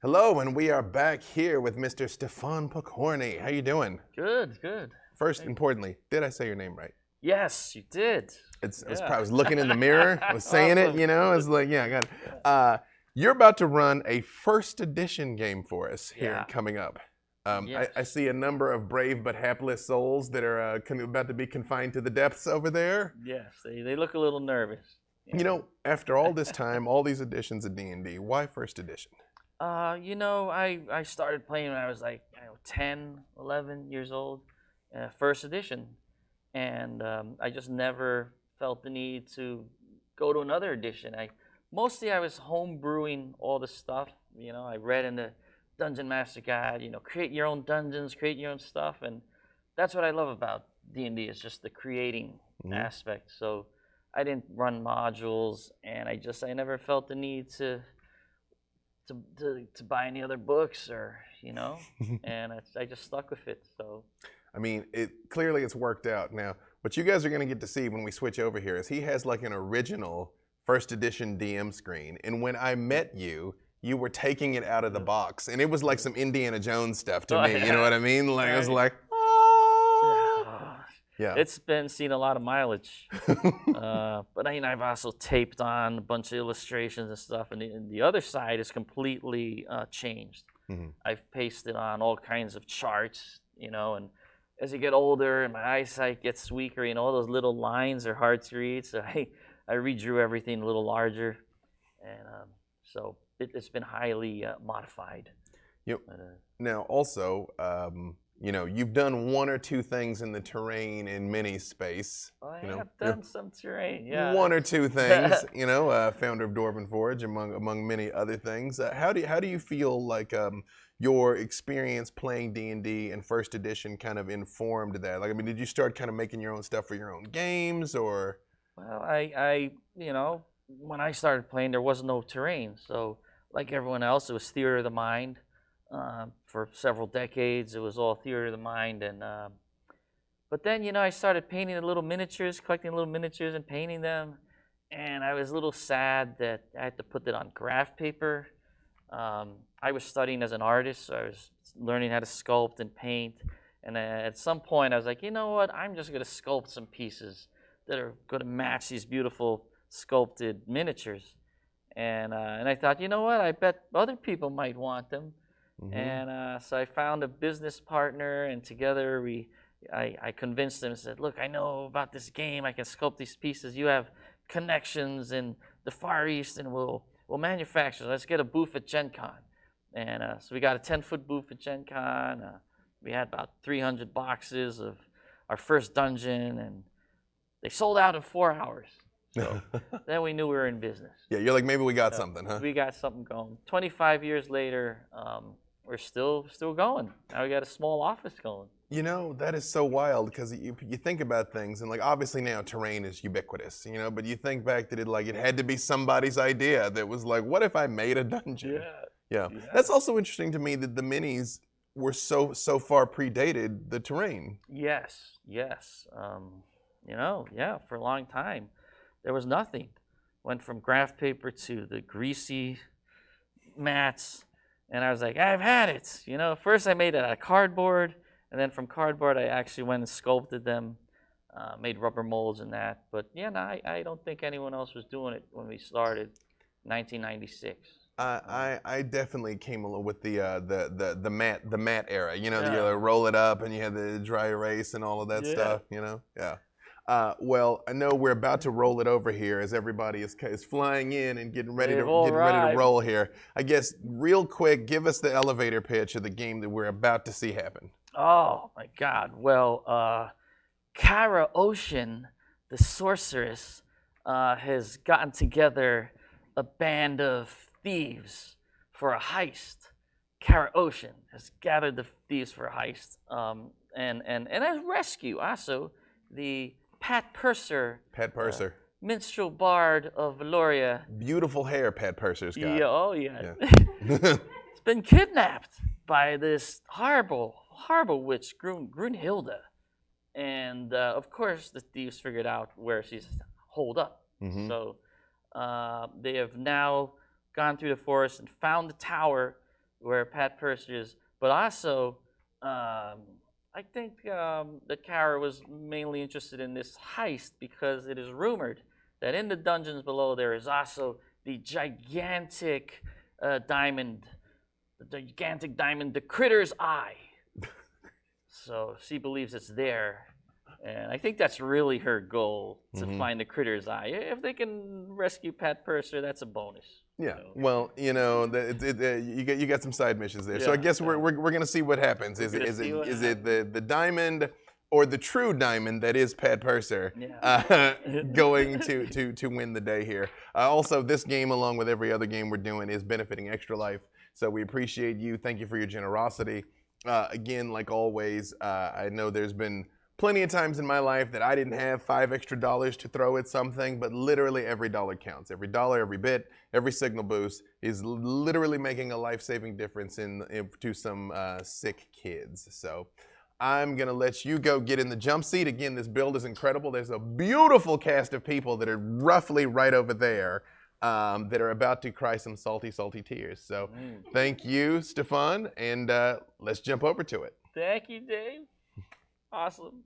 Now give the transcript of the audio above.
Hello, and we are back here with Mr. Stefan Pokorny. How you doing? Good, good. First, importantly, did I say your name right? Yes, you did. I was looking in the mirror, I was saying it, Awesome. I was like, yeah, I got it. You're about to run a first edition game for us here Yeah. coming up. Yes. I see a number of brave but hapless souls that are about to be confined to the depths over there. Yes, they look a little nervous. You know, after all this time, all these editions of D&D, why first edition? I started playing when I was like 10, 11 years old, first edition, and I just never felt the need to go to another edition. I was home brewing all the stuff. I read in the Dungeon Master Guide. Create your own dungeons, create your own stuff, and that's what I love about D&D. It's just the creating aspect. So I didn't run modules, and I never felt the need to buy any other books and I just stuck with it. So I mean, clearly it's worked out. Now, what you guys are going to get to see when we switch over here is he has like an original first edition DM screen, and when I met you, you were taking it out of the box, and it was like some Indiana Jones stuff to me. yeah. You know what I mean? Like I was like, yeah. It's been seen a lot of mileage. But I've also taped on a bunch of illustrations and stuff, and the other side is completely changed. I've pasted on all kinds of charts, and as you get older and my eyesight gets weaker, all those little lines are hard to read, so I redrew everything a little larger, and so it's been highly modified. Yep. Now, also, you've done one or two things in the terrain in mini space. I have done some terrain, yeah. One or two things, founder of Dwarven Forge, among many other things. How do you feel like your experience playing D&D in first edition kind of informed that? Like, I mean, did you start kind of making your own stuff for your own games, or? Well, I when I started playing, there was no terrain, so like everyone else, it was theater of the mind. For several decades, it was all theater of the mind, and but then I started painting the little miniatures, collecting little miniatures and painting them, and I was a little sad that I had to put it on graph paper. I was studying as an artist, so I was learning how to sculpt and paint, and at some point I was like, you know what, I'm just going to sculpt some pieces that are going to match these beautiful sculpted miniatures, and I thought, you know what, I bet other people might want them. And so I found a business partner, and together I convinced him and said, look, I know about this game. I can sculpt these pieces. You have connections in the Far East, and we'll manufacture. Let's get a booth at Gen Con. And so we got a 10-foot booth at Gen Con. We had about 300 boxes of our first dungeon, and they sold out in 4 hours. So then we knew we were in business. Yeah, you're like, maybe we got something, huh? We got something going. 25 years later, we're still going. Now we got a small office going. That is so wild, because you think about things, and like obviously now terrain is ubiquitous, but you think back that it had to be somebody's idea that was like, what if I made a dungeon? Yeah. That's also interesting to me that the minis were so far predated the terrain. Yes. For a long time there was nothing. Went from graph paper to the greasy mats. And I was like, I've had it. First I made it out of cardboard, and then from cardboard I actually went and sculpted them, made rubber molds and that. But I don't think anyone else was doing it when we started, 1996. I definitely came along with the mat era. You roll it up and you had the dry erase and all of that stuff. Yeah. Well, I know we're about to roll it over here as everybody is flying in and getting ready to roll here. I guess real quick, give us the elevator pitch of the game that we're about to see happen. Oh my God! Well, Kara Ocean, the sorceress, has gotten together a band of thieves for a heist. Kara Ocean has gathered the thieves for a heist, and as rescue also the Pat Purser, minstrel bard of Valoria. Beautiful hair Pat Purser's got. Yeah. It's been kidnapped by this horrible witch, Grunhilda. And of course the thieves figured out where she's holed up. So they have now gone through the forest and found the tower where Pat Purser is, but also I think that Kara was mainly interested in this heist because it is rumored that in the dungeons below there is also the gigantic diamond, the Critter's Eye. So she believes it's there. And I think that's really her goal, to find the Critter's Eye. If they can rescue Pat Purser, that's a bonus. Yeah. Well, you got some side missions there. So I guess we're gonna see what happens. Is it the diamond or the true diamond that is Pat Purser going to win the day here? Also, this game, along with every other game we're doing, is benefiting Extra Life. So we appreciate you. Thank you for your generosity. Again, like always, I know there's been plenty of times in my life that I didn't have $5 extra to throw at something, but literally every dollar counts. Every dollar, every bit, every signal boost is literally making a life-saving difference to some sick kids. So I'm going to let you go get in the jump seat. Again, this build is incredible. There's a beautiful cast of people that are roughly right over there that are about to cry some salty, salty tears. So thank you, Stefan, and let's jump over to it. Thank you, Dave. Awesome.